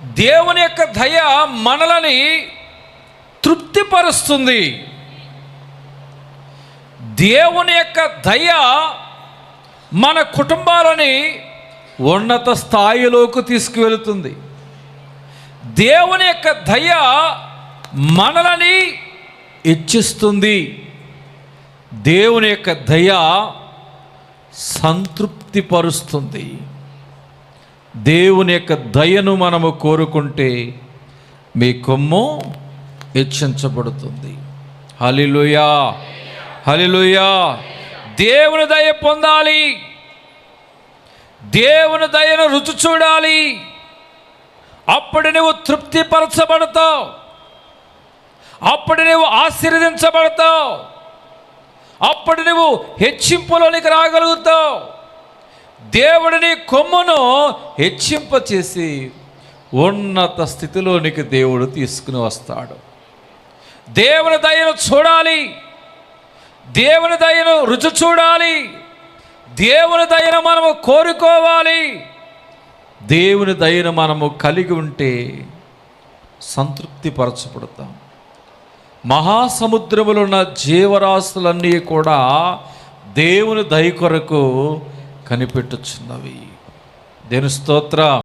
దేవుని యొక్క దయ మనలని తృప్తిపరుస్తుంది. దేవుని యొక్క దయ మన కుటుంబాలని ఉన్నత స్థాయిలోకి తీసుకువెళుతుంది. దేవుని యొక్క దయ మనలని ఇచ్చిస్తుంది. దేవుని యొక్క దయ సంతృప్తిపరుస్తుంది. దేవుని యొక్క దయను మనము కోరుకుంటే మీ కొమ్ము హెచ్చించబడుతుంది. హల్లెలూయా, హల్లెలూయా. దేవుని దయ పొందాలి, దేవుని దయను రుచి చూడాలి. అప్పుడు నువ్వు తృప్తిపరచబడతావు, అప్పుడు నువ్వు ఆశీర్వదించబడతావు, అప్పుడు నువ్వు హెచ్చింపులోనికి రాగలుగుతావు. దేవుడిని కొమ్మును హెచ్చింపచేసి ఉన్నత స్థితిలోనికి దేవుడు తీసుకుని వస్తాడు. దేవుని దయను చూడాలి, దేవుని దయను రుచి చూడాలి, దేవుని దయను మనము కోరుకోవాలి. దేవుని దయను మనము కలిగి ఉంటే సంతృప్తిపరచబడతాం. మహాసముద్రములో ఉన్న జీవరాశులన్నీ కూడా దేవుని దయ కొరకు కనిపెట్టుచున్నవి. దేవుని స్తోత్రం.